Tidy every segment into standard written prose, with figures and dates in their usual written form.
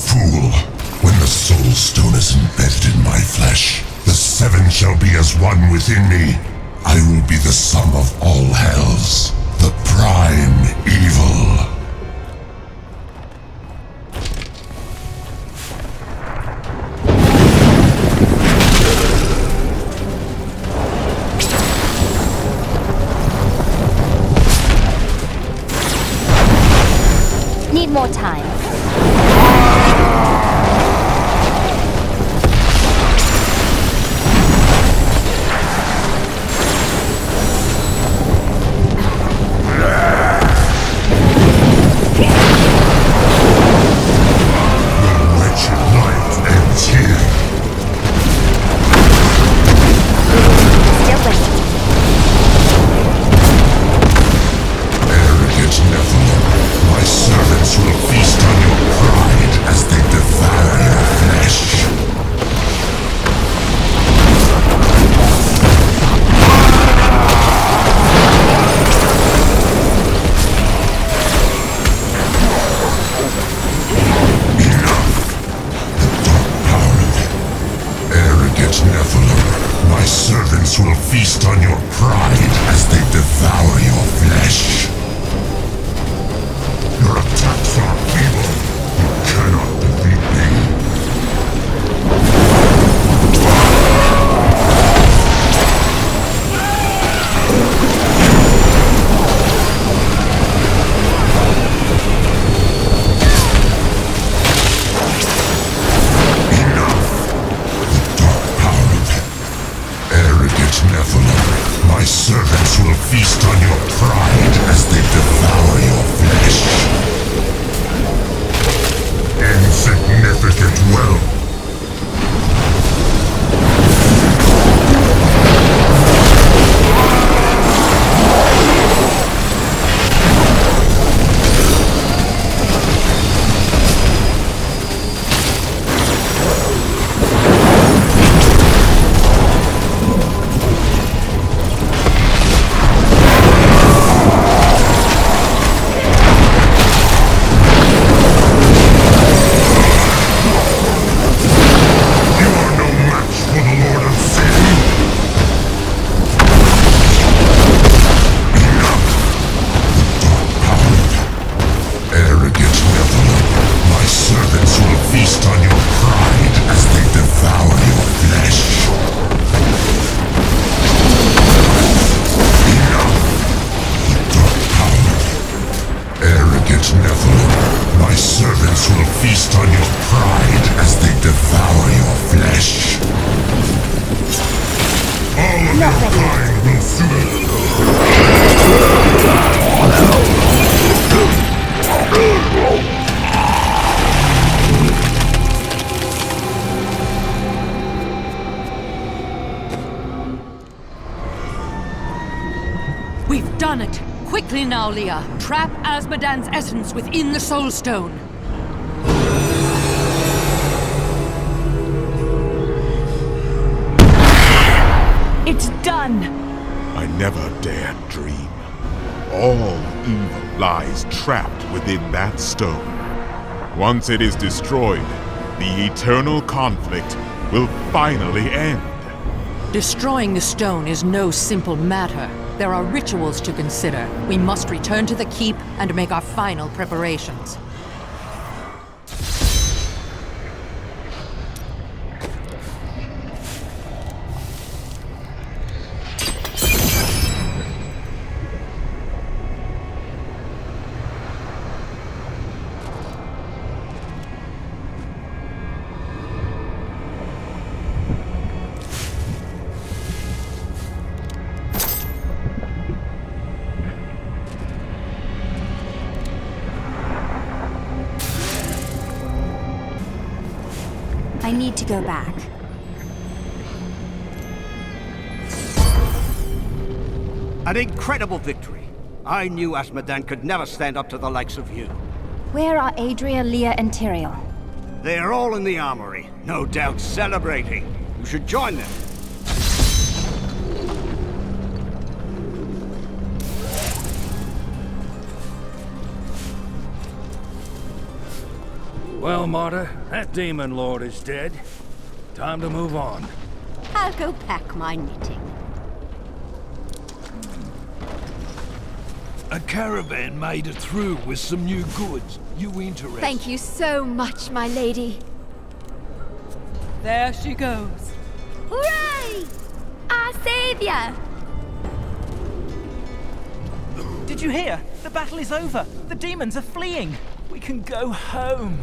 Fool, when the soul stone is embedded in my flesh, the seven shall be as one within me. I will be the sum of all hells, the prime evil. Need more time. Will feast on your pride as they devour your flesh. Your attacks are feeble. You cannot defeat me. My servants will feast on your pride as they devour your flesh. Insignificant wealth. My servants will feast on your pride as they devour your flesh. All of your kind will soon. We've done it! Quickly now, Leah. Trap Azmodan's essence within the Soul Stone. It's done! I never dared dream. All evil lies trapped within that stone. Once it is destroyed, the eternal conflict will finally end. Destroying the stone is no simple matter. There are rituals to consider. We must return to the keep and make our final preparations. I need to go back. An incredible victory. I knew Azmodan could never stand up to the likes of you. Where are Adria, Leah, and Tyrael? They are all in the armory, no doubt celebrating. You should join them. Well, Marta, that demon lord is dead. Time to move on. I'll go pack my knitting. A caravan made it through with some new goods. You interested? Thank you so much, my lady. There she goes. Hooray! Our savior! Did you hear? The battle is over. The demons are fleeing. We can go home.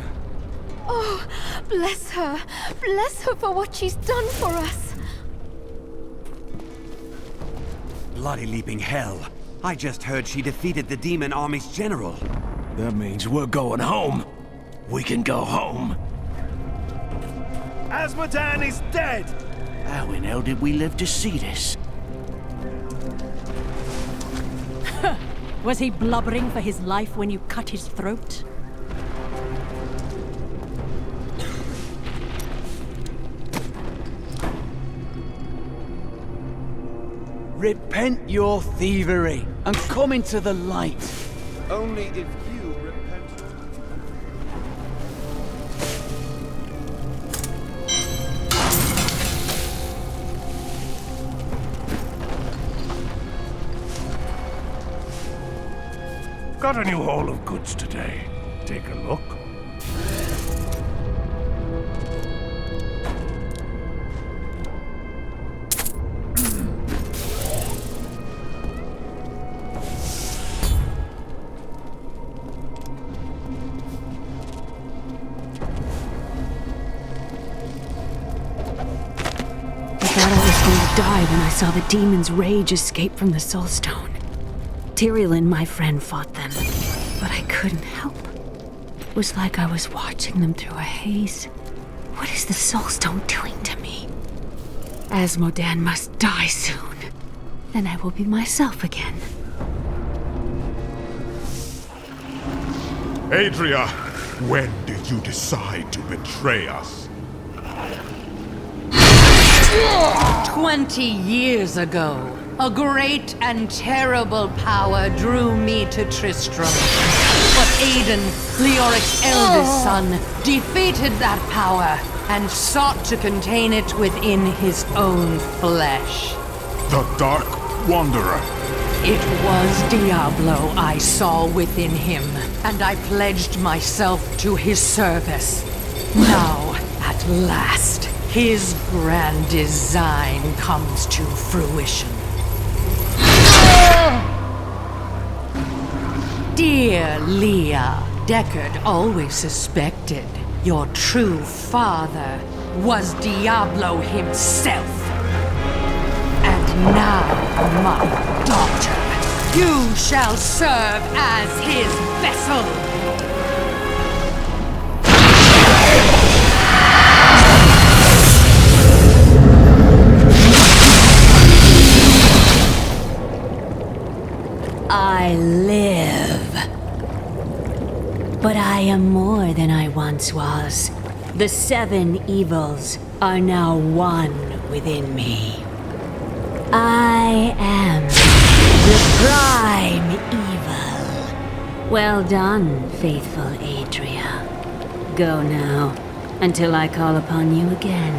Oh, bless her. Bless her for what she's done for us. Bloody leaping hell. I just heard she defeated the demon army's general. That means we're going home. We can go home. Azmodan is dead! How in hell did we live to see this? Was he blubbering for his life when you cut his throat? Repent your thievery and come into the light. Only if you repent. Got a new haul of goods today. Take a look. Die when I saw the demon's rage escape from the Soulstone. Tyrillin, my friend, fought them, but I couldn't help. It was like I was watching them through a haze. What is the Soulstone doing to me? Azmodan must die soon. Then I will be myself again. Adria, when did you decide to betray us? 20 years ago, a great and terrible power drew me to Tristram. But Aiden, Leoric's eldest son, defeated that power and sought to contain it within his own flesh. The Dark Wanderer. It was Diablo I saw within him, and I pledged myself to his service. Now, at last, his grand design comes to fruition. Dear Leah, Deckard always suspected your true father was Diablo himself. And now, my daughter, you shall serve as his vessel. I live. But I am more than I once was. The 7 evils are now one within me. I am the prime evil. Well done, faithful Adria. Go now, until I call upon you again.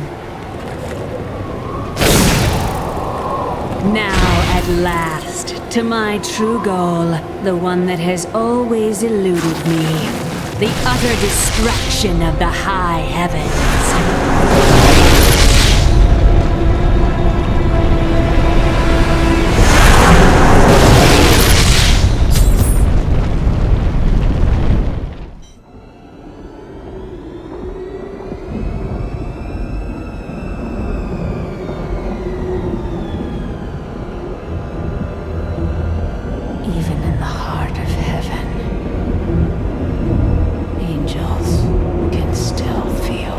Now, at last, to my true goal, the one that has always eluded me. The utter destruction of the high heavens. Even in the heart of heaven, angels can still feel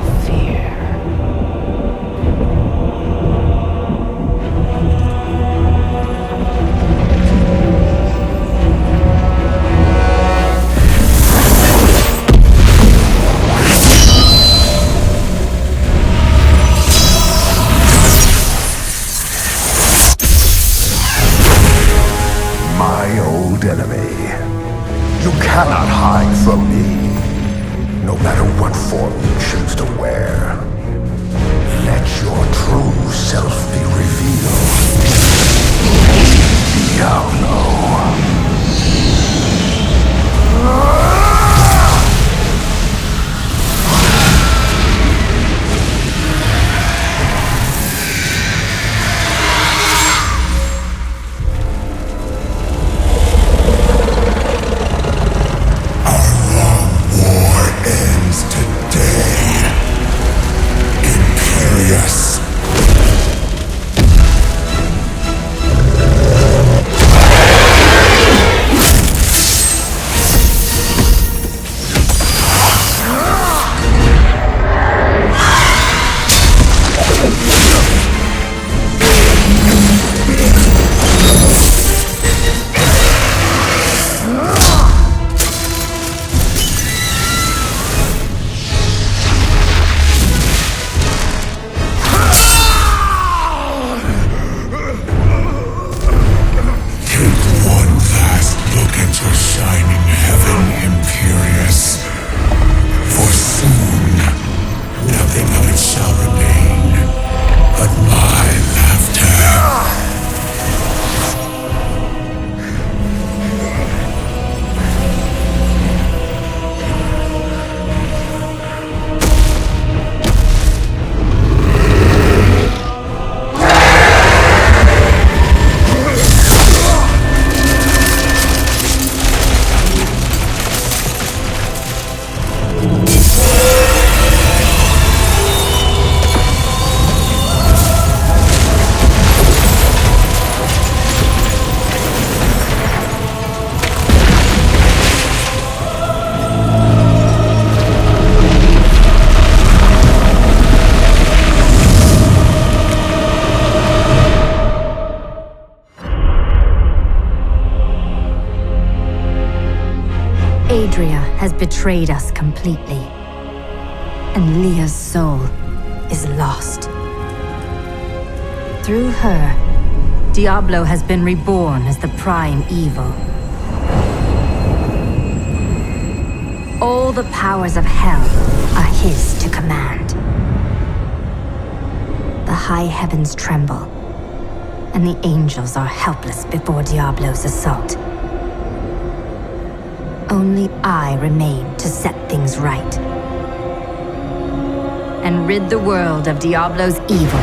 Nothing of it shall remain but my laughter. Adria has betrayed us completely, and Leah's soul is lost. Through her, Diablo has been reborn as the prime evil. All the powers of hell are his to command. The high heavens tremble, and the angels are helpless before Diablo's assault. Only I remain to set things right and rid the world of Diablo's evil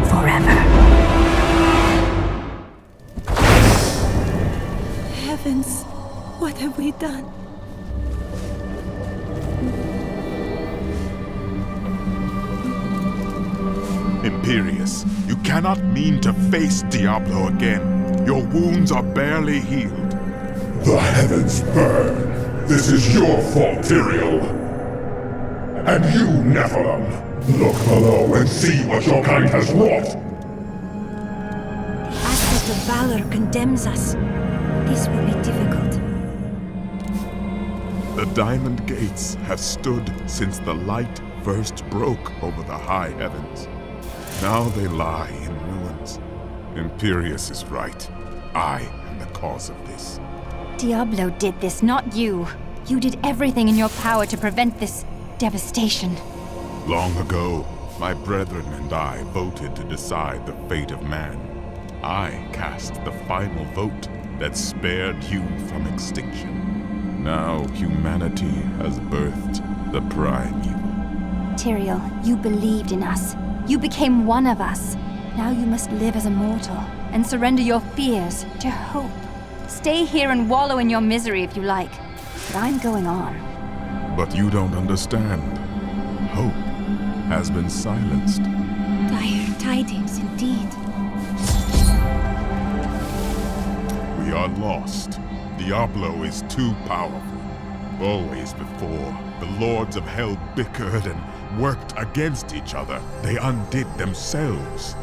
forever. Heavens, what have we done? Imperius, you cannot mean to face Diablo again. Your wounds are barely healed. The heavens burn. This is your fault, Tyrael. And you, Nephilim, look below and see what your kind has wrought. The aspect of valor condemns us. This will be difficult. The Diamond Gates have stood since the light first broke over the high heavens. Now they lie in ruins. Imperius is right. I am the cause of this. Diablo did this, not you. You did everything in your power to prevent this devastation. Long ago, my brethren and I voted to decide the fate of man. I cast the final vote that spared you from extinction. Now humanity has birthed the prime evil. Tyrael, you believed in us. You became one of us. Now you must live as a mortal and surrender your fears to hope. Stay here and wallow in your misery if you like, but I'm going on. But you don't understand. Hope has been silenced. Dire tidings indeed. We are lost. Diablo is too powerful. Always before, the lords of hell bickered and worked against each other. They undid themselves.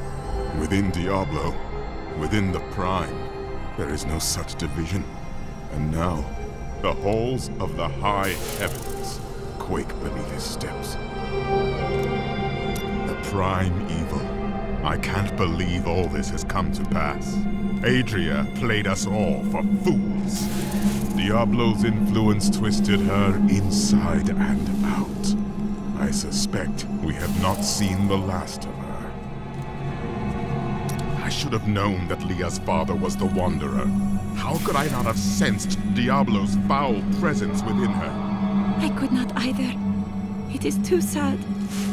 Within Diablo, within the Prime, there is no such division. And now, the halls of the high heavens quake beneath his steps. The prime evil. I can't believe all this has come to pass. Adria played us all for fools. Diablo's influence twisted her inside and out. I suspect we have not seen the last of her. I should have known that Leah's father was the Wanderer. How could I not have sensed Diablo's foul presence within her? I could not either. It is too sad.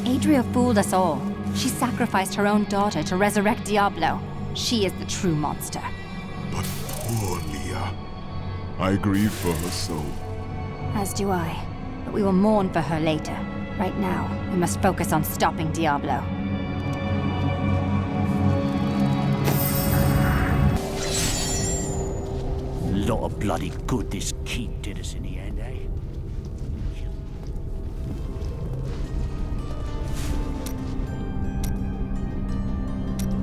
Adria fooled us all. She sacrificed her own daughter to resurrect Diablo. She is the true monster. But poor Leah. I grieve for her soul. As do I. But we will mourn for her later. Right now, we must focus on stopping Diablo. Lot of bloody good this keep did us in the end, eh?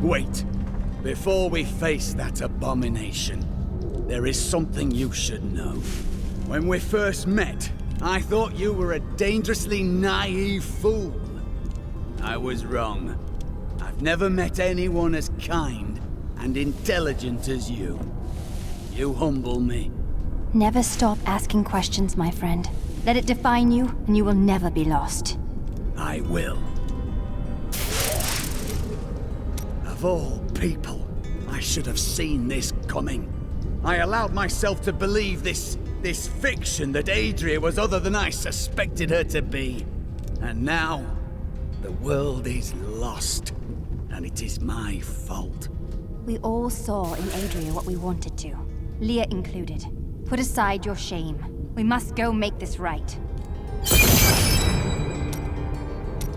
Wait. Before we face that abomination, there is something you should know. When we first met, I thought you were a dangerously naive fool. I was wrong. I've never met anyone as kind and intelligent as you. You humble me. Never stop asking questions, my friend. Let it define you, and you will never be lost. I will. Of all people, I should have seen this coming. I allowed myself to believe this fiction that Adria was other than I suspected her to be. And now, the world is lost, and it is my fault. We all saw in Adria what we wanted to, Leah included. Put aside your shame. We must go make this right.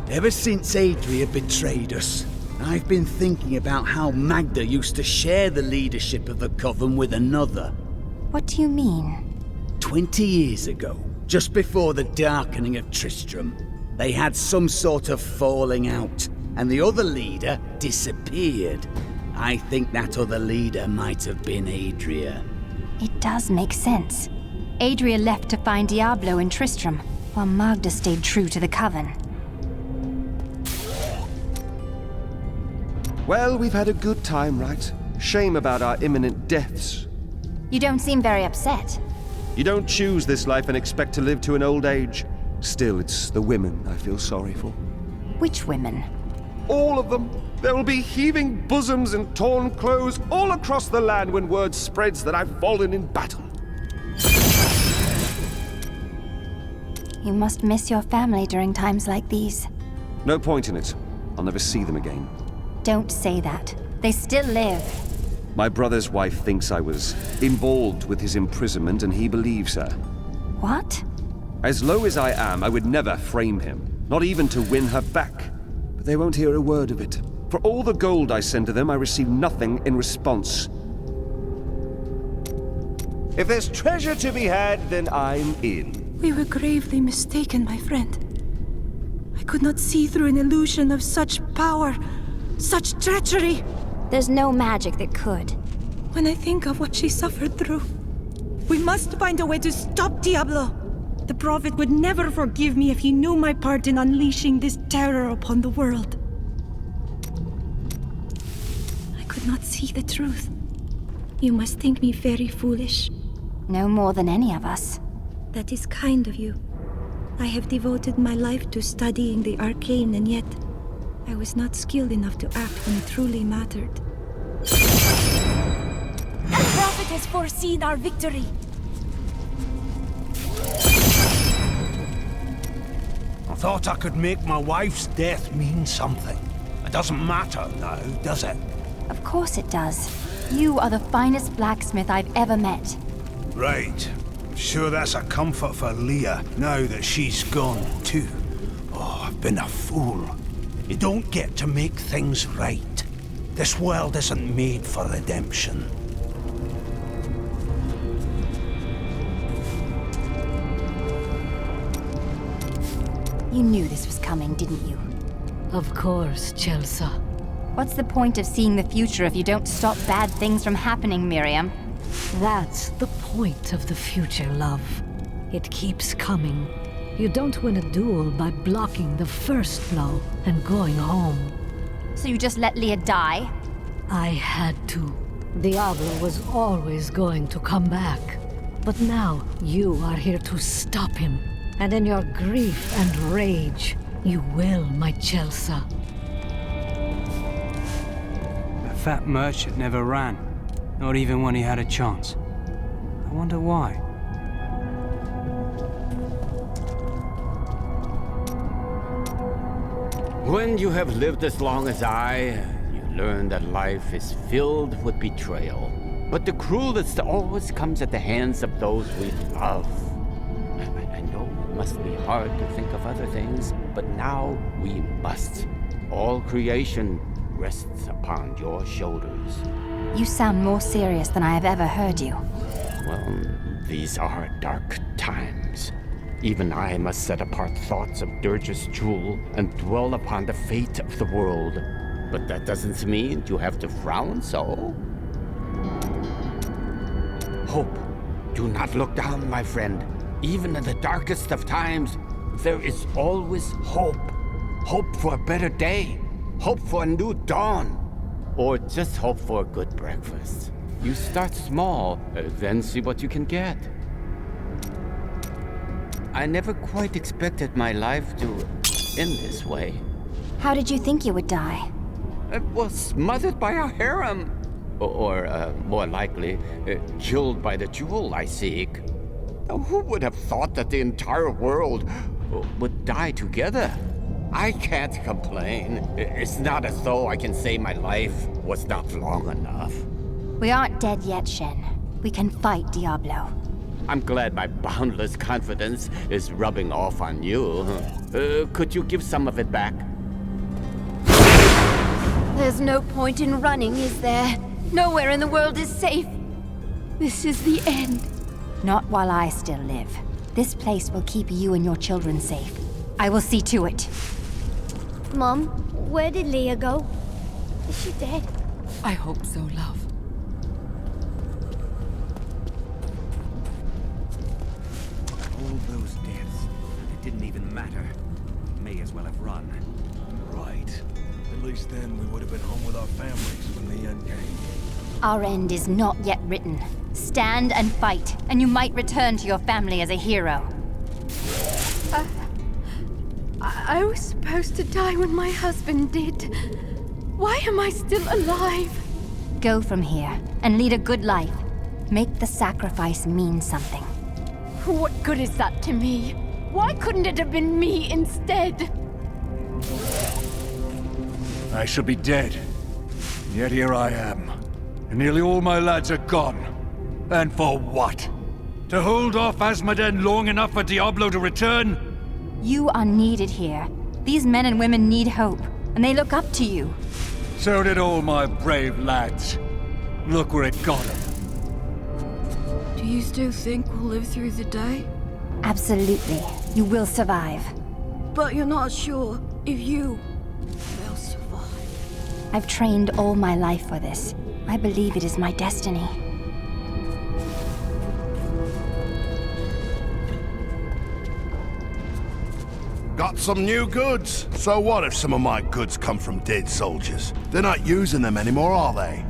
Ever since Adria betrayed us, I've been thinking about how Magda used to share the leadership of the Coven with another. What do you mean? 20 years ago, just before the darkening of Tristram, they had some sort of falling out, and the other leader disappeared. I think that other leader might have been Adria. It does make sense. Adria left to find Diablo and Tristram, while Magda stayed true to the Coven. Well, we've had a good time, right? Shame about our imminent deaths. You don't seem very upset. You don't choose this life and expect to live to an old age. Still, it's the women I feel sorry for. Which women? All of them. There will be heaving bosoms and torn clothes all across the land when word spreads that I've fallen in battle. You must miss your family during times like these. No point in it. I'll never see them again. Don't say that. They still live. My brother's wife thinks I was involved with his imprisonment, and he believes her. What? As low as I am, I would never frame him, not even to win her back. But they won't hear a word of it. For all the gold I send to them, I receive nothing in response. If there's treasure to be had, then I'm in. We were gravely mistaken, my friend. I could not see through an illusion of such power, such treachery. There's no magic that could. When I think of what she suffered through, we must find a way to stop Diablo. The Prophet would never forgive me if he knew my part in unleashing this terror upon the world. I could not see the truth. You must think me very foolish. No more than any of us. That is kind of you. I have devoted my life to studying the arcane, and yet I was not skilled enough to act when it truly mattered. The Prophet has foreseen our victory. I thought I could make my wife's death mean something. It doesn't matter now, does it? Of course it does. You are the finest blacksmith I've ever met. Right. Sure that's a comfort for Leah, now that she's gone too. Oh, I've been a fool. You don't get to make things right. This world isn't made for redemption. You knew this was coming, didn't you? Of course, Chelsea. What's the point of seeing the future if you don't stop bad things from happening, Miriam? That's the point of the future, love. It keeps coming. You don't win a duel by blocking the first blow and going home. So you just let Leah die? I had to. Diablo was always going to come back. But now you are here to stop him. And in your grief and rage, you will, my Chelsea. The fat merchant never ran. Not even when he had a chance. I wonder why. When you have lived as long as I, you learn that life is filled with betrayal. But the cruelest always comes at the hands of those we love. I know it must be hard to think of other things, but now we must. All creation rests upon your shoulders. You sound more serious than I have ever heard you. Well, these are dark times. Even I must set apart thoughts of Dirge's jewel and dwell upon the fate of the world. But that doesn't mean you have to frown so. Hope. Do not look down, my friend. Even in the darkest of times, there is always hope. Hope for a better day. Hope for a new dawn. Or just hope for a good breakfast. You start small, then see what you can get. I never quite expected my life to in this way. How did you think you would die? I was smothered by a harem. Or more likely, killed by the jewel I seek. Now, who would have thought that the entire world would die together? I can't complain. It's not as though I can say my life was not long enough. We aren't dead yet, Shen. We can fight Diablo. I'm glad my boundless confidence is rubbing off on you. Could you give some of it back? There's no point in running, is there? Nowhere in the world is safe. This is the end. Not while I still live. This place will keep you and your children safe. I will see to it. Mom, where did Leah go? Is she dead? I hope so, love. All those deaths, it didn't even matter. May as well have run. Right. At least then we would have been home with our families when the end came. Our end is not yet written. Stand and fight, and you might return to your family as a hero. I was supposed to die when my husband did. Why am I still alive? Go from here, and lead a good life. Make the sacrifice mean something. What good is that to me? Why couldn't it have been me instead? I should be dead. Yet here I am. And nearly all my lads are gone. And for what? To hold off Azmodan long enough for Diablo to return? You are needed here. These men and women need hope, and they look up to you. So did all my brave lads. Look where it got them. Do you still think we'll live through the day? Absolutely. You will survive. But you're not sure if you will survive. I've trained all my life for this. I believe it is my destiny. Got some new goods. So what if some of my goods come from dead soldiers? They're not using them anymore, are they?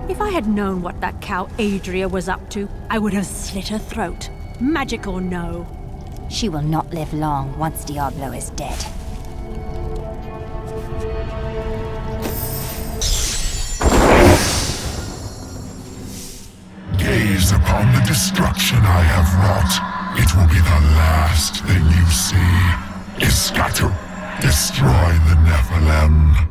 If I had known what that cow Adria was up to, I would have slit her throat. Magic or no. She will not live long once Diablo is dead. Gaze upon the destruction I have wrought. It will be the last thing you see. Iskato, destroy the Nephilim.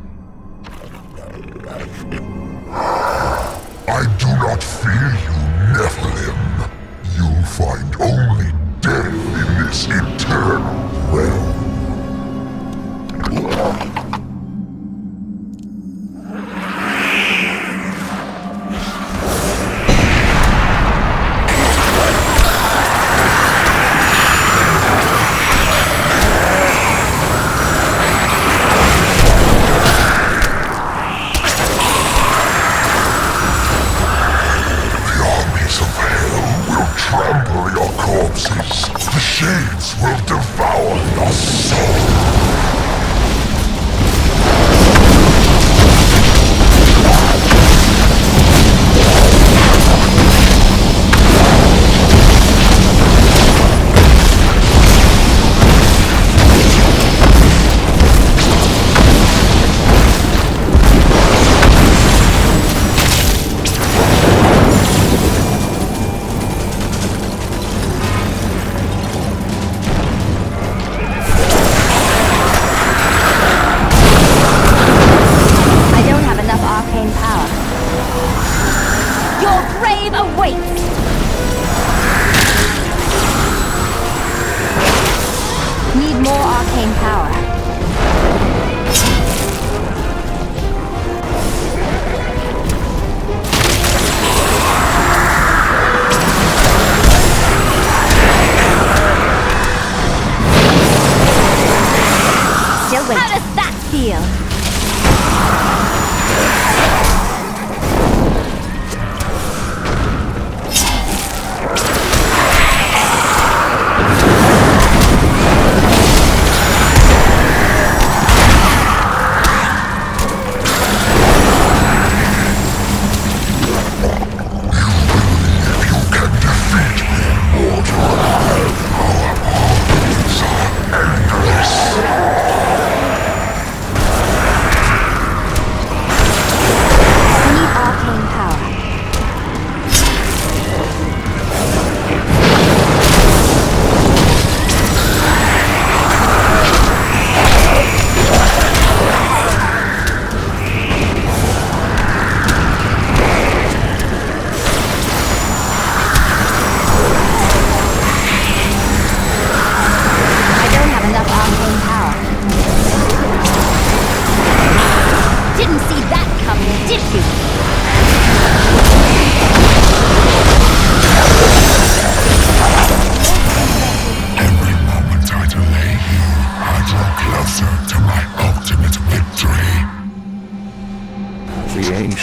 I do not fear you, Nephilim. You'll find only death in this eternal realm. Trample your corpses. The shades will devour your soul.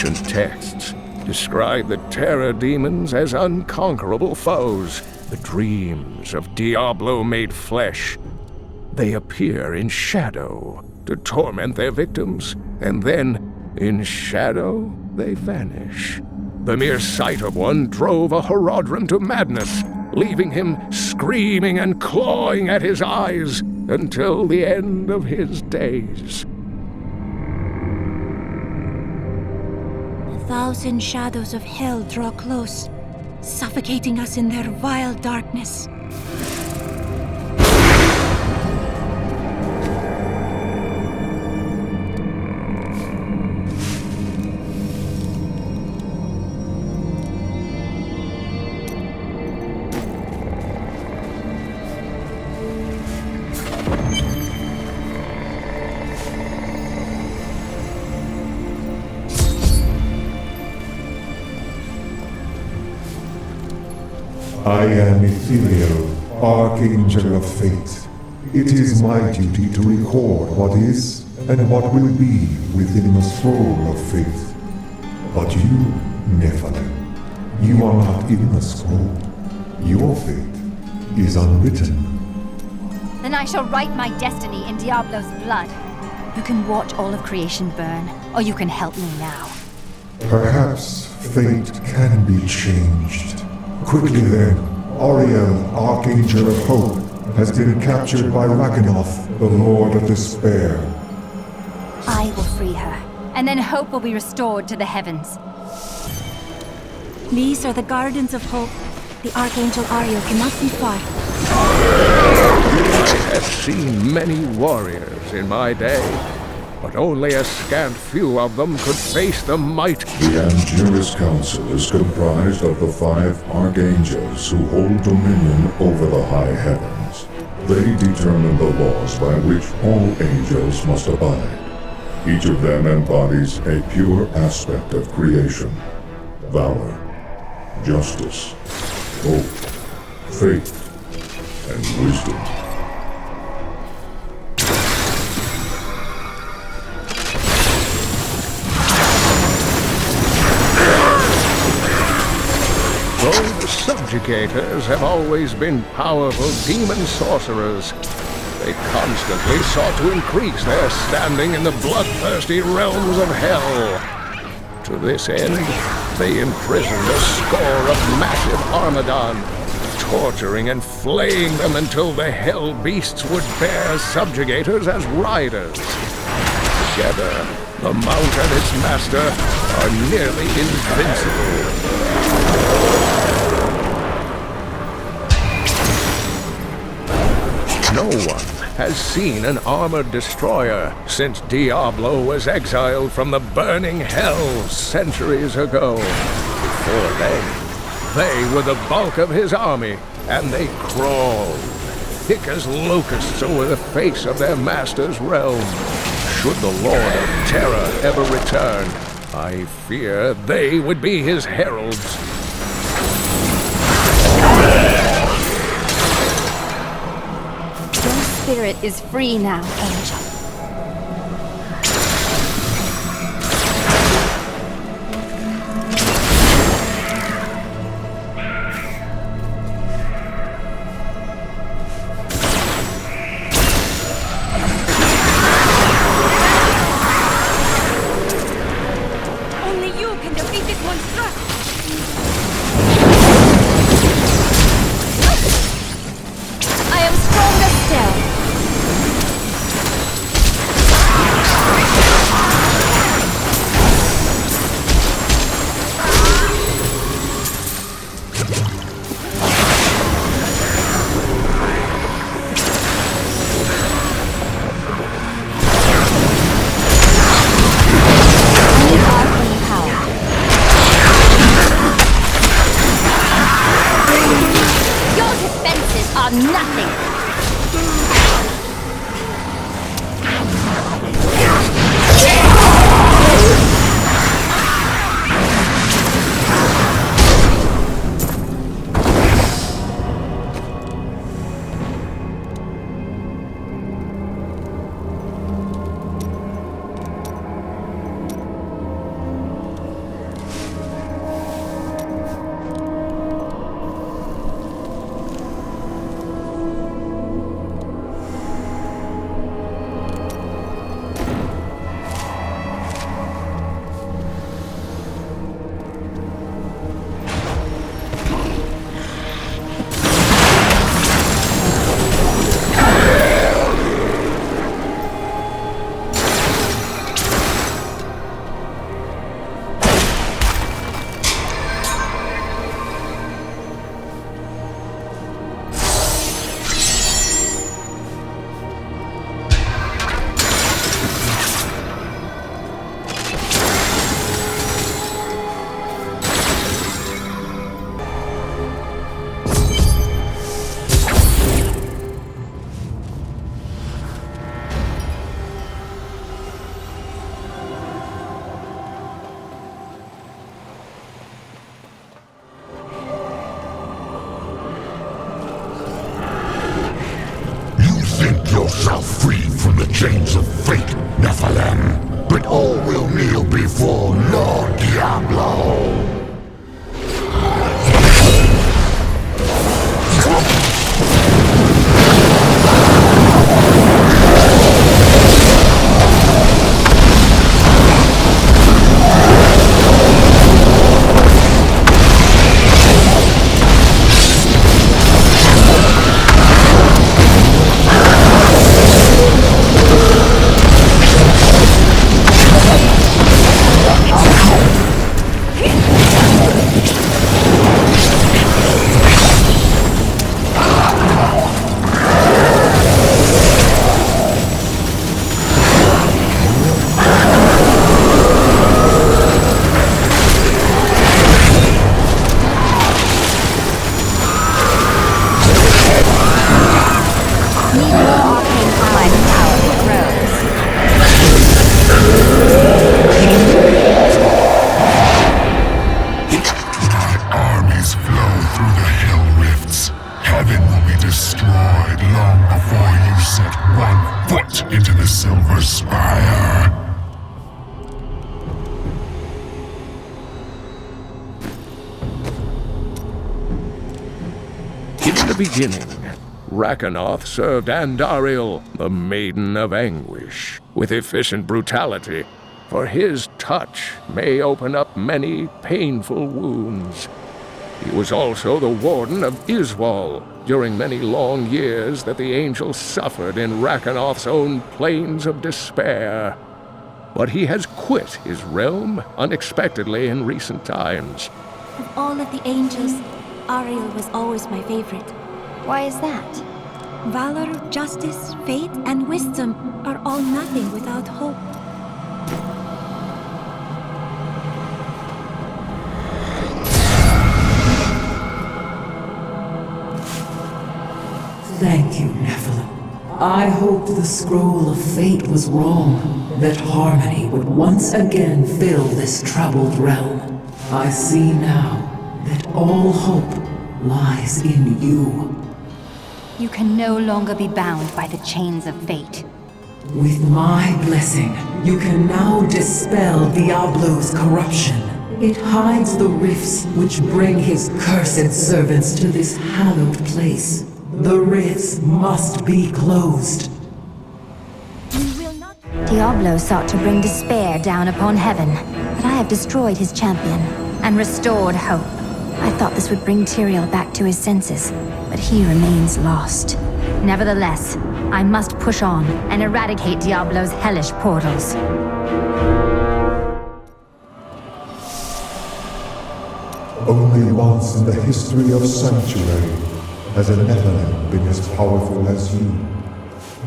ancient texts describe the terror demons as unconquerable foes, the dreams of Diablo made flesh. They appear in shadow to torment their victims, and then, in shadow, they vanish. The mere sight of one drove a Horadrim to madness, leaving him screaming and clawing at his eyes until the end of his days. 1,000 shadows of hell draw close, suffocating us in their vile darkness. I am Ethereal, Archangel of Fate. It is my duty to record what is and what will be within the scroll of fate. But you, Nephilim, you are not in the scroll. Your fate is unwritten. Then I shall write my destiny in Diablo's blood. You can watch all of creation burn, or you can help me now. Perhaps fate can be changed. Quickly then, Ariel, Archangel of Hope, has been captured by Raganoth, the Lord of Despair. I will free her, and then hope will be restored to the heavens. These are the Gardens of Hope. The Archangel Ariel cannot be far. I have seen many warriors in my day, but only a scant few of them could face the might. The Angelus Council is comprised of the 5 archangels who hold dominion over the high heavens. They determine the laws by which all angels must abide. Each of them embodies a pure aspect of creation: valor, justice, hope, faith, and wisdom. Though the subjugators have always been powerful demon sorcerers, they constantly sought to increase their standing in the bloodthirsty realms of hell. To this end, they imprisoned a score of massive Armadon, torturing and flaying them until the hell beasts would bear subjugators as riders. Together, the Mount and its master are nearly invincible. No one has seen an armored destroyer since Diablo was exiled from the burning hell centuries ago. Before then, they were the bulk of his army, and they crawled, thick as locusts over the face of their master's realm. Should the Lord of Terror ever return, I fear they would be his heralds. Your spirit is free now, Angel. shall free from the chains of fate, Nephilim, but all will kneel before Lord Diablo. Beginning, Rakanoth served Andariel, the Maiden of Anguish, with efficient brutality, for his touch may open up many painful wounds. He was also the Warden of Iswal during many long years that the angel suffered in Rakanoth's own plains of despair. But he has quit his realm unexpectedly in recent times. Of all of the angels, Ariel was always my favorite. Why is that? Valor, justice, faith, and wisdom are all nothing without hope. Thank you, Nephilim. I hoped the scroll of fate was wrong, that harmony would once again fill this troubled realm. I see now that all hope lies in you. You can no longer be bound by the chains of fate. With my blessing, you can now dispel Diablo's corruption. It hides the rifts which bring his cursed servants to this hallowed place. The rifts must be closed. Diablo sought to bring despair down upon heaven, but I have destroyed his champion and restored hope. I thought this would bring Tyrael back to his senses, but he remains lost. Nevertheless, I must push on and eradicate Diablo's hellish portals. Only once in the history of Sanctuary has a Nephilim been as powerful as you.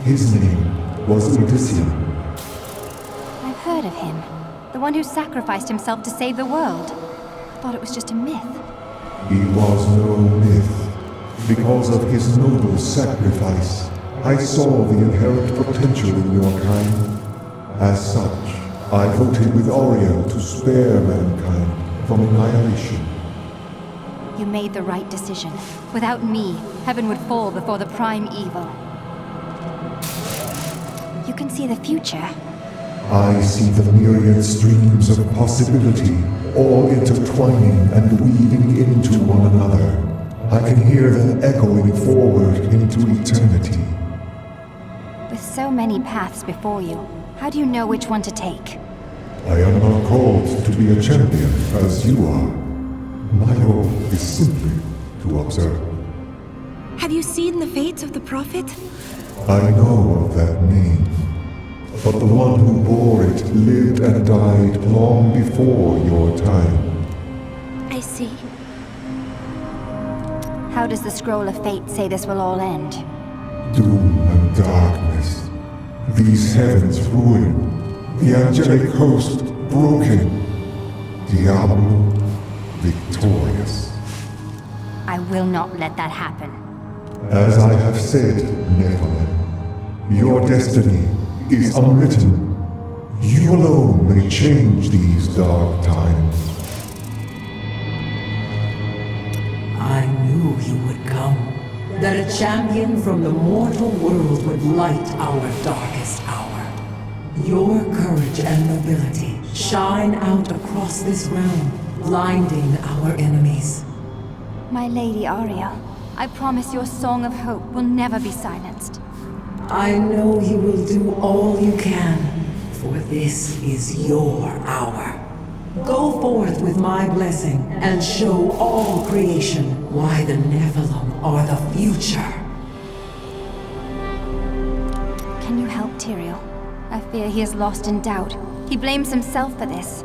His name was Odysseus. I've heard of him. The one who sacrificed himself to save the world. Thought it was just a myth. He was no myth. Because of his noble sacrifice, I saw the inherent potential in your kind. As such, I voted with Ariel to spare mankind from annihilation. You made the right decision. Without me, heaven would fall before the prime evil. You can see the future. I see the myriad streams of possibility, all intertwining and weaving into one another. I can hear them echoing forward into eternity. With so many paths before you, how do you know which one to take? I am not called to be a champion as you are. My role is simply to observe. Have you seen the fate of the Prophet? I know of that name, but the one who bore it lived and died long before your time. I see. How does the Scroll of Fate say this will all end? Doom and darkness. These heavens ruined. The angelic host broken. Diablo victorious. I will not let that happen. As I have said, Nephilim, your destiny is unwritten. You alone may change these dark times. I knew you would come. that a champion from the mortal world would light our darkest hour. Your courage and nobility shine out across this realm, blinding our enemies. My lady Arria, I promise your song of hope will never be silenced. I know you will do all you can, for this is your hour. Go forth with my blessing and show all creation why the Nephilim are the future. Can you help Tyrael? I fear he is lost in doubt. He blames himself for this.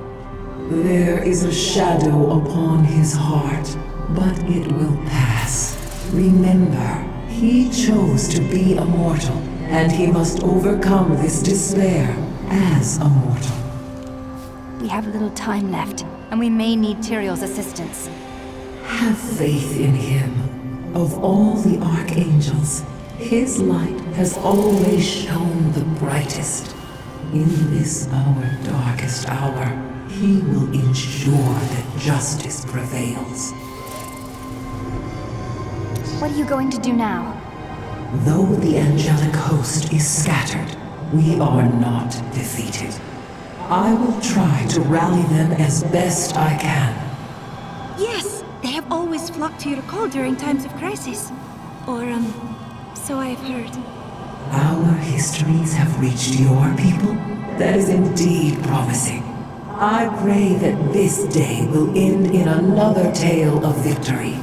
There is a shadow upon his heart, but it will pass. Remember, he chose to be a mortal, and he must overcome this despair as a mortal. We have little time left, and we may need Tyrael's assistance. Have faith in him. Of all the archangels, his light has always shone the brightest. In this our darkest hour, he will ensure that justice prevails. What are you going to do now? Though the angelic host is scattered, we are not defeated. I will try to rally them as best I can. Yes, they have always flocked to your call during times of crisis. Or, so I have heard. Our histories have reached your people? That is indeed promising. I pray that this day will end in another tale of victory.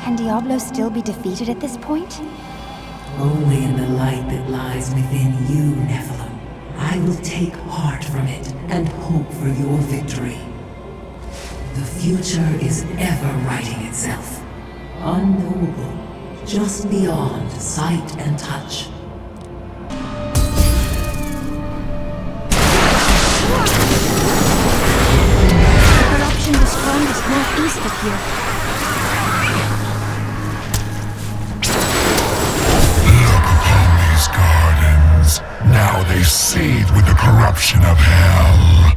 Can Diablo still be defeated at this point? Only in the light that lies within you, Nephilim. I will take heart from it and hope for your victory. The future is ever writing itself. Unknowable, just beyond sight and touch. The corruption was strongest northeast of here. Now they seethe with the corruption of hell.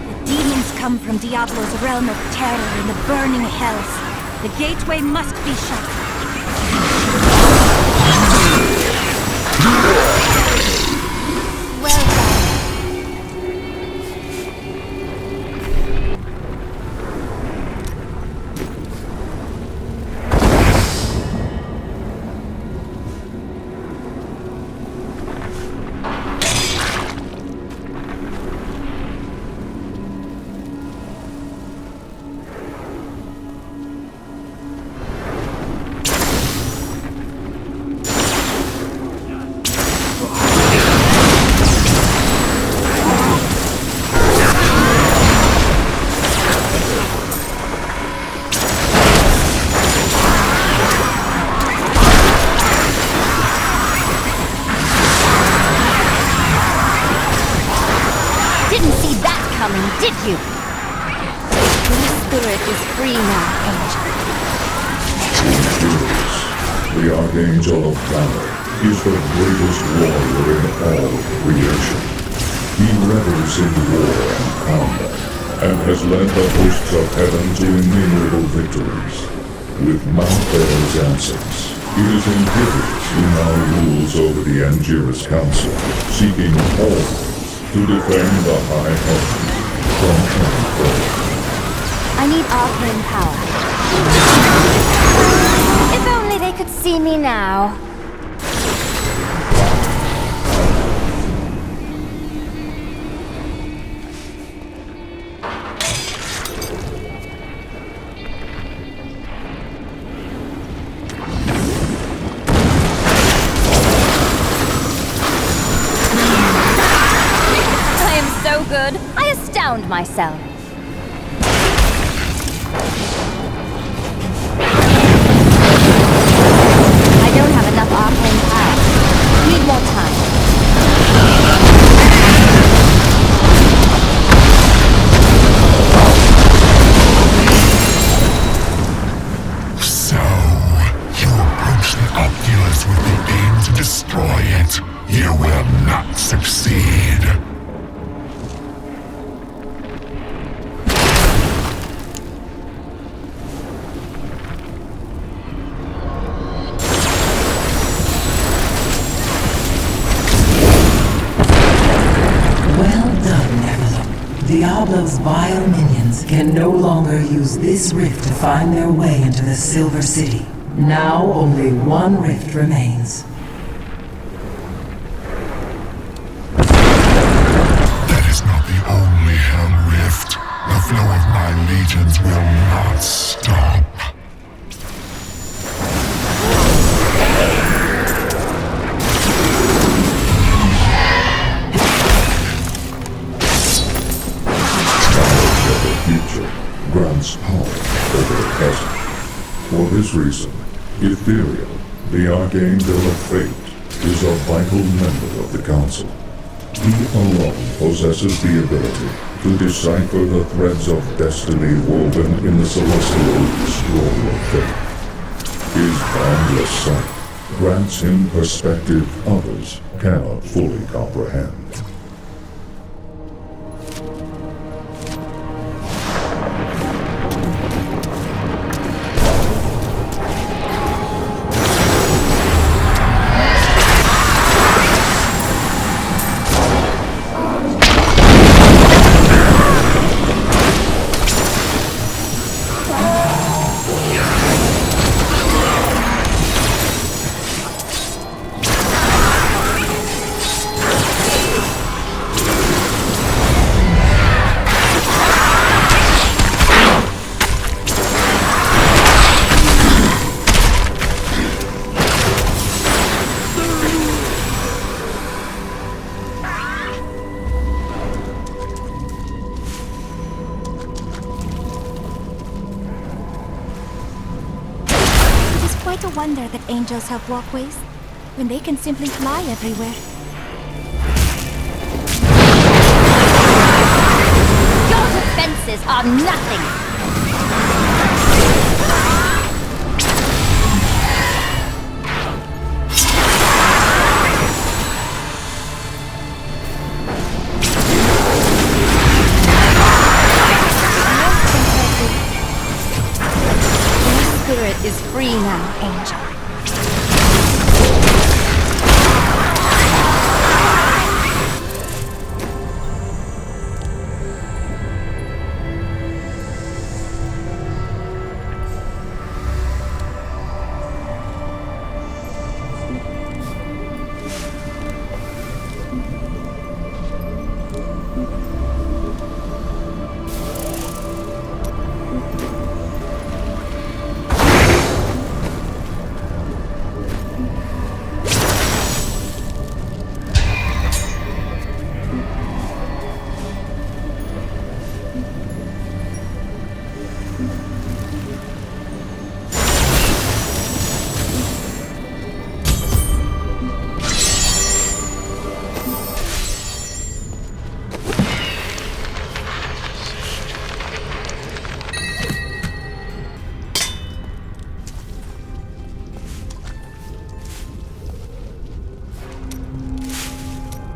The demons come from Diablo's realm of terror in the burning hells. The gateway must be shut. Well done. Did you? Your spirit is free now, Angel. The Archangel of Valor is the greatest warrior in all creation. He revels in war and combat, and has led the hosts of heaven to innumerable victories. With Mount Bail's absence, it is Antitheus who now rules over the Angiras Council, seeking all to defend the high heavens from any foe. I need arcane power. If only they could see me now. I am so good, I astound myself. I don't have enough arcane power. Need more time. So, you approach the Oculus with the aim to destroy it. You will not succeed. Diablo's vile minions can no longer use this rift to find their way into the Silver City. Now only one rift remains. That is not the only Hell Rift. The flow of my legions will not stop. Grants power over the present. For this reason, Ethereal, the Archangel of Fate, is a vital member of the Council. He alone possesses the ability to decipher the threads of destiny woven in the celestial scroll of fate. His boundless sight grants him perspective others cannot fully comprehend. Quite a wonder that angels have walkways, when they can simply fly everywhere. Your defenses are nothing! Spirit is free now, Angel.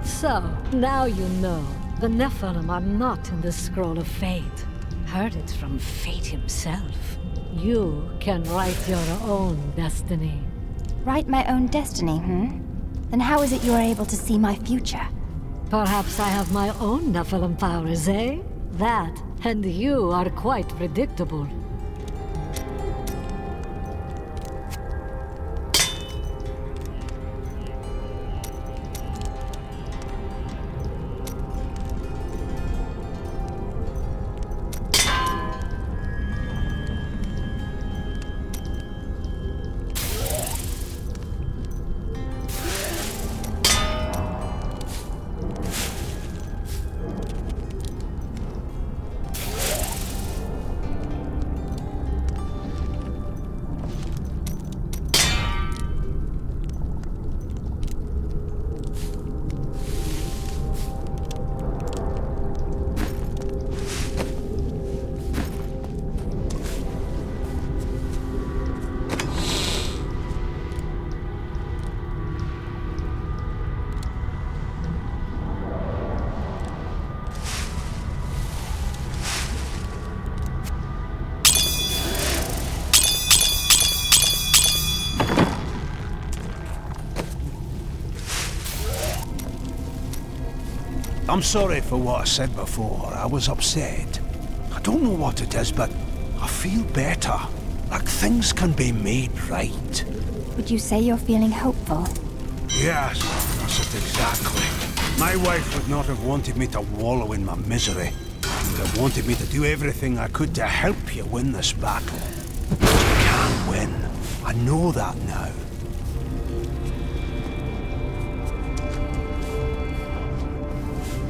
So, now you know. The Nephilim are not in the Scroll of Fate. Heard it from Fate himself. You can write your own destiny. Write my own destiny, Then how is it you are able to see my future? Perhaps I have my own Nephilim powers, eh? That, and you are quite predictable. I'm sorry for what I said before. I was upset. I don't know what it is, but I feel better. Like things can be made right. Would you say you're feeling hopeful? Yes, that's it exactly. My wife would not have wanted me to wallow in my misery. She would have wanted me to do everything I could to help you win this battle. But you can win. I know that now.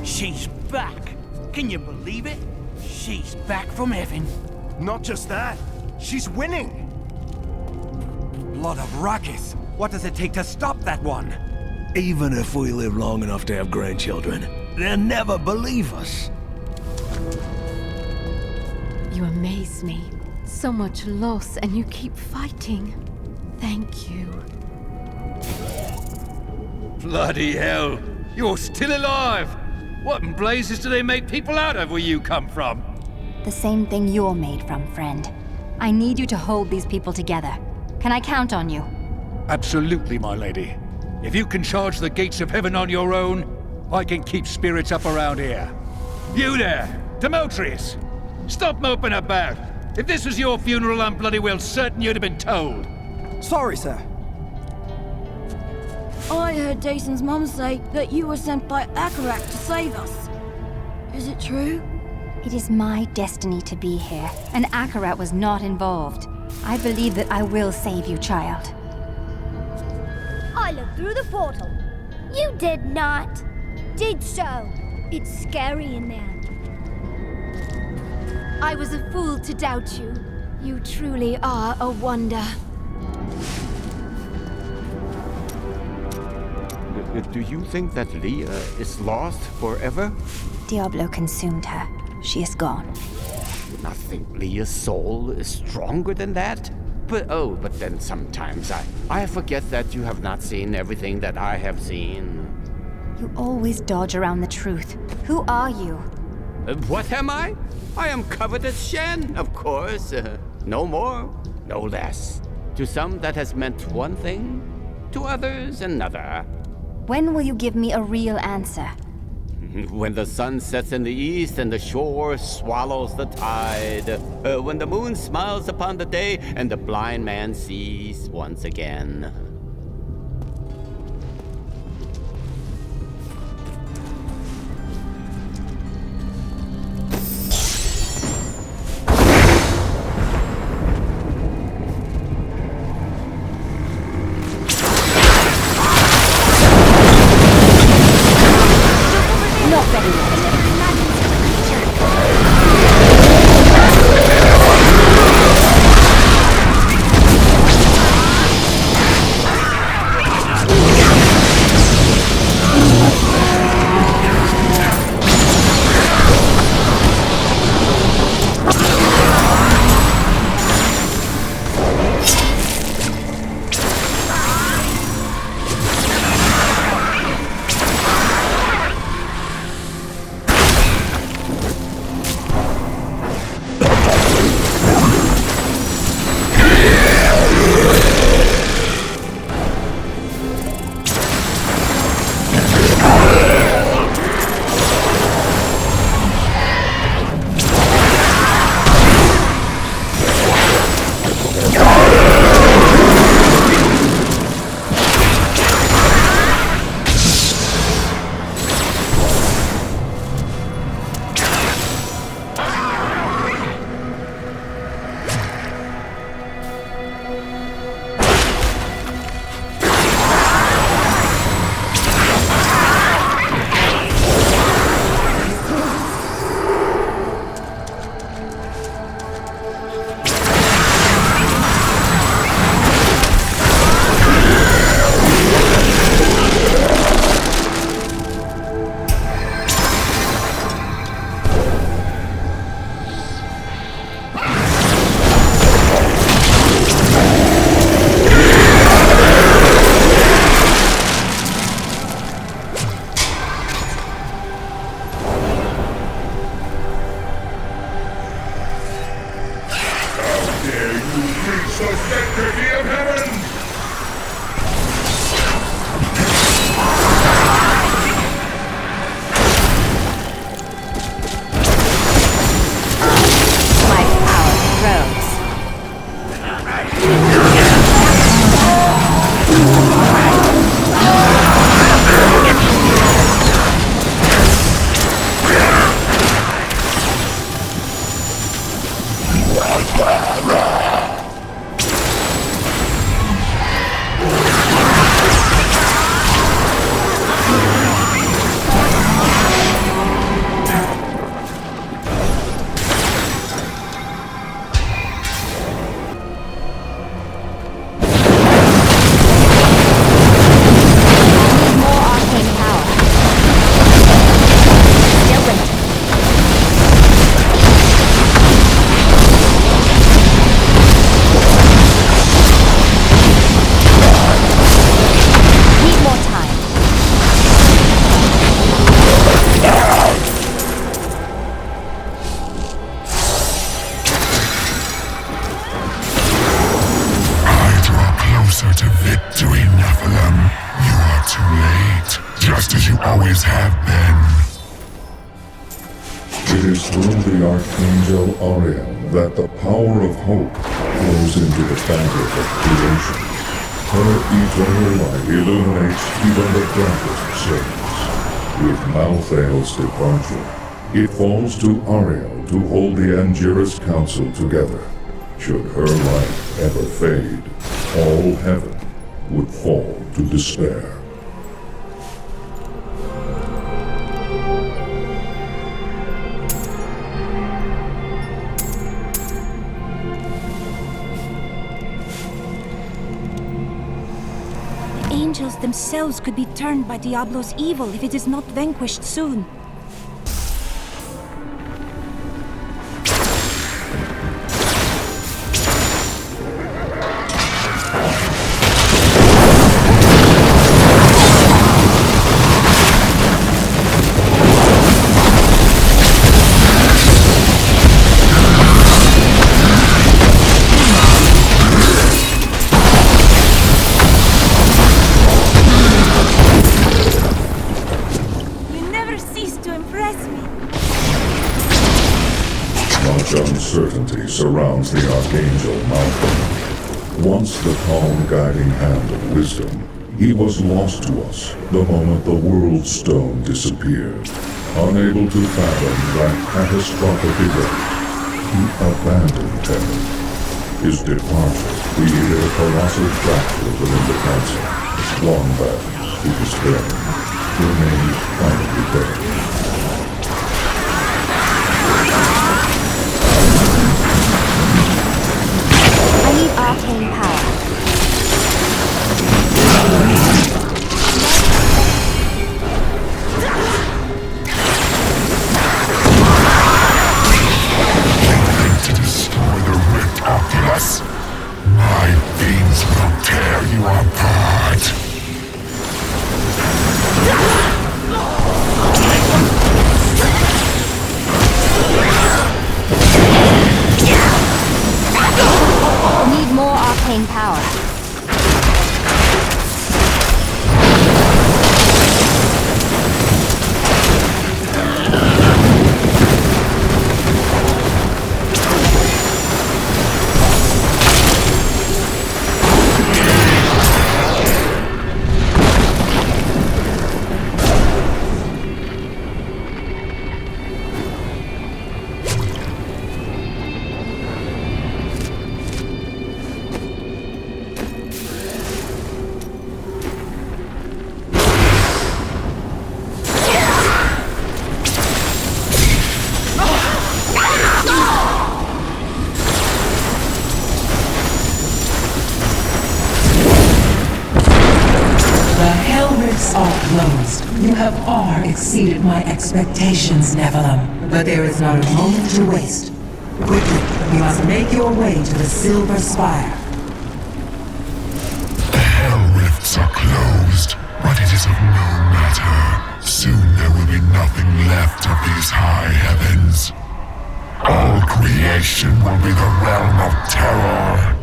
She's back. Can you believe it? She's back from heaven. Not just that, she's winning. Blood of Rakis. What does it take to stop that one? Even if we live long enough to have grandchildren, they'll never believe us. You amaze me. So much loss, and you keep fighting. Thank you. Bloody hell! You're still alive! What in blazes do they make people out of where you come from? The same thing you're made from, friend. I need you to hold these people together. Can I count on you? Absolutely, my lady. If you can charge the gates of heaven on your own, I can keep spirits up around here. You there, Demetrius! Stop moping about! If this was your funeral, I'm bloody well certain you'd have been told. Sorry, sir. I heard Jason's mum say that you were sent by Akarak to save us. Is it true? It is my destiny to be here, and Akarat was not involved. I believe that I will save you, child. I looked through the portal. You did not. Did so. It's scary in there. I was a fool to doubt you. You truly are a wonder. Do you think that Leah is lost forever? Diablo consumed her. She is gone. I think Leah's soul is stronger than that. But then sometimes I forget that you have not seen everything that I have seen. You always dodge around the truth. Who are you? What am I? I am covered as Shen, of course. No more, no less. To some that has meant one thing, to others another. When will you give me a real answer? When the sun sets in the east and the shore swallows the tide. When the moon smiles upon the day and the blind man sees once again. always have been. It is through the Archangel Ariel that the power of hope flows into the fabric of creation. Her eternal light illuminates even the darkest souls. With Malthael's departure, it falls to Ariel to hold the Angiris Council together. Should her light ever fade, all heaven would fall to despair. The angels themselves could be turned by Diablo's evil if it is not vanquished soon. Uncertainty surrounds the Archangel Malcolm. Once the calm guiding hand of wisdom, he was lost to us the moment the World Stone disappeared. Unable to fathom that catastrophic event, he abandoned heaven. His departure created a colossal fracture within the Council, one that, to his failure, remained finally buried. Arcane power. To destroy the Rift Oculus, my fiends will tear you apart. Need more arcane power. You have far exceeded my expectations, Nephilim. But there is not a moment to waste. Quickly, you must make your way to the Silver Spire. The Hell Rifts are closed, but it is of no matter. Soon there will be nothing left of these high heavens. All creation will be the realm of terror.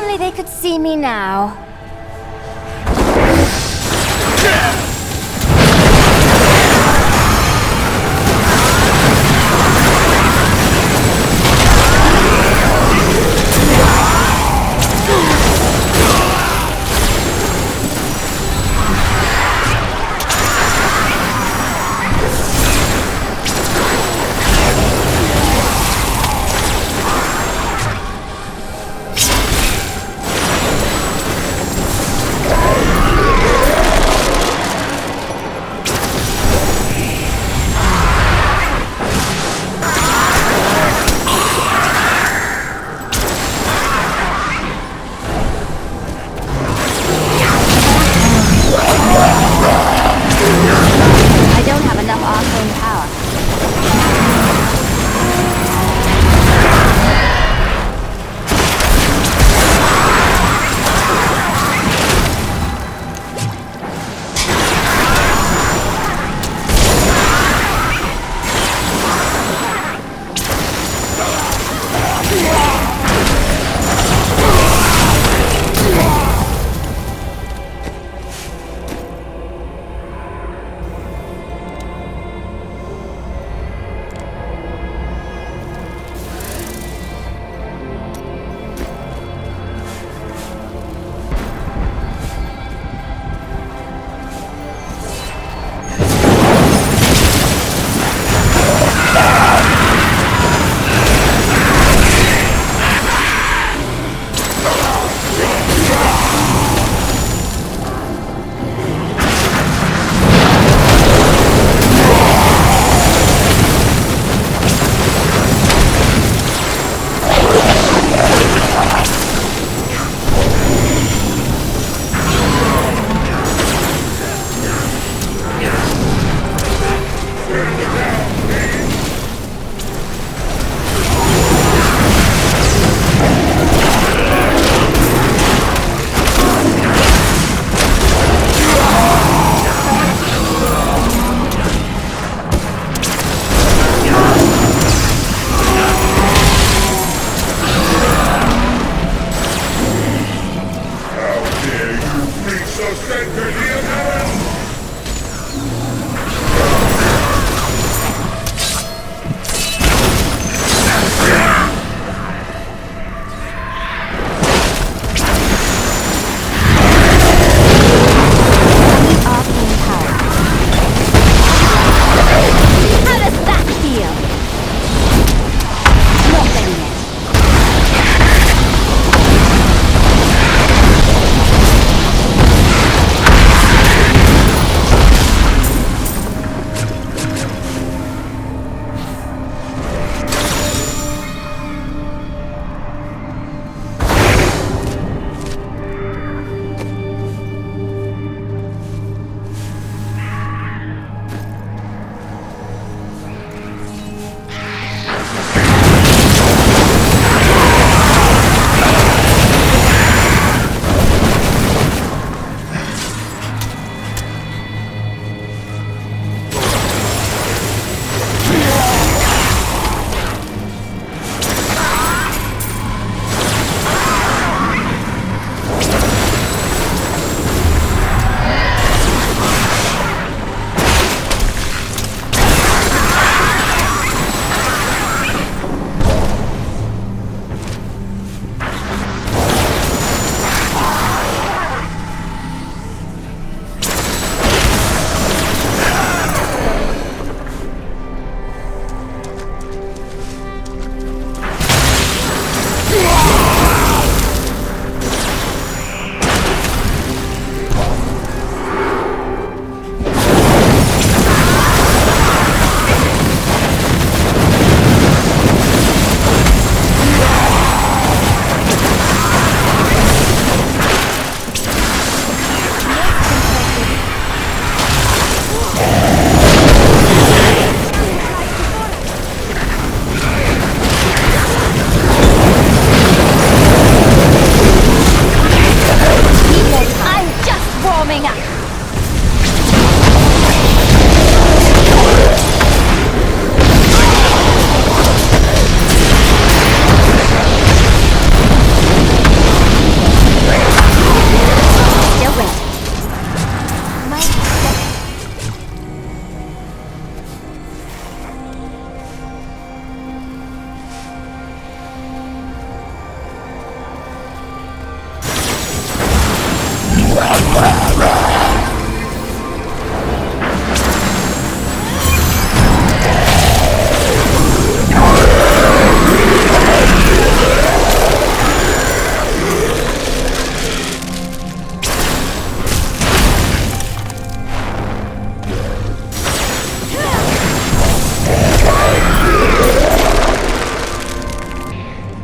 only they could see me now.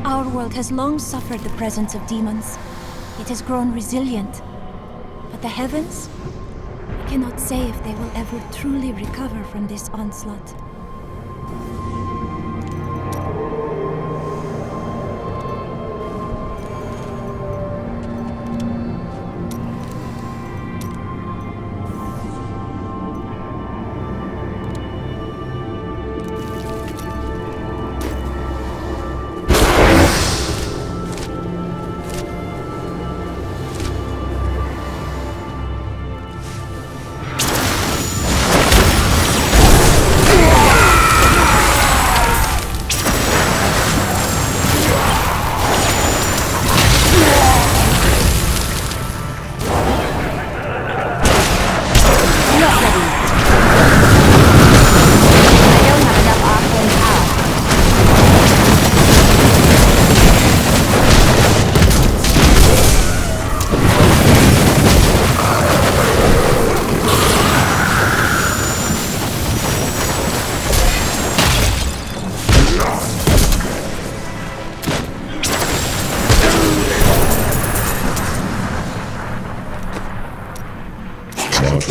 Our world has long suffered the presence of demons. It has grown resilient. But the heavens? I cannot say if they will ever truly recover from this onslaught.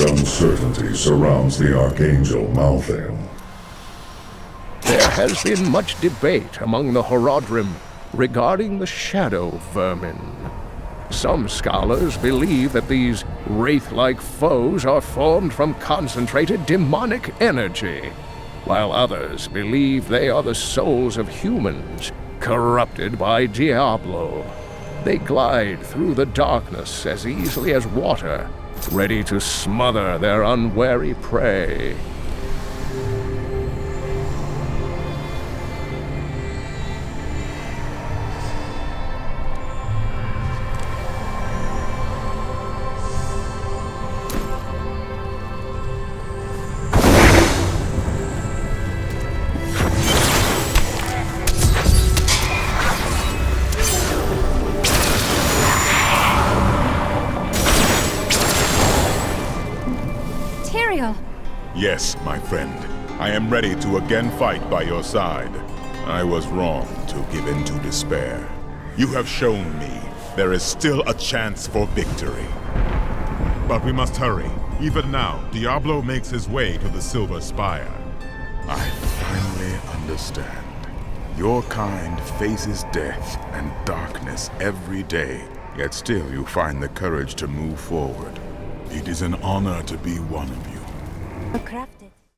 Uncertainty surrounds the Archangel Malthael. There has been much debate among the Horadrim regarding the Shadow Vermin. Some scholars believe that these wraith-like foes are formed from concentrated demonic energy, while others believe they are the souls of humans corrupted by Diablo. They glide through the darkness as easily as water, ready to smother their unwary prey. Yes, my friend. I am ready to again fight by your side. I was wrong to give in to despair. You have shown me there is still a chance for victory. But we must hurry. Even now, Diablo makes his way to the Silver Spire. I finally understand. Your kind faces death and darkness every day, yet still you find the courage to move forward. It is an honor to be one of you. Crafted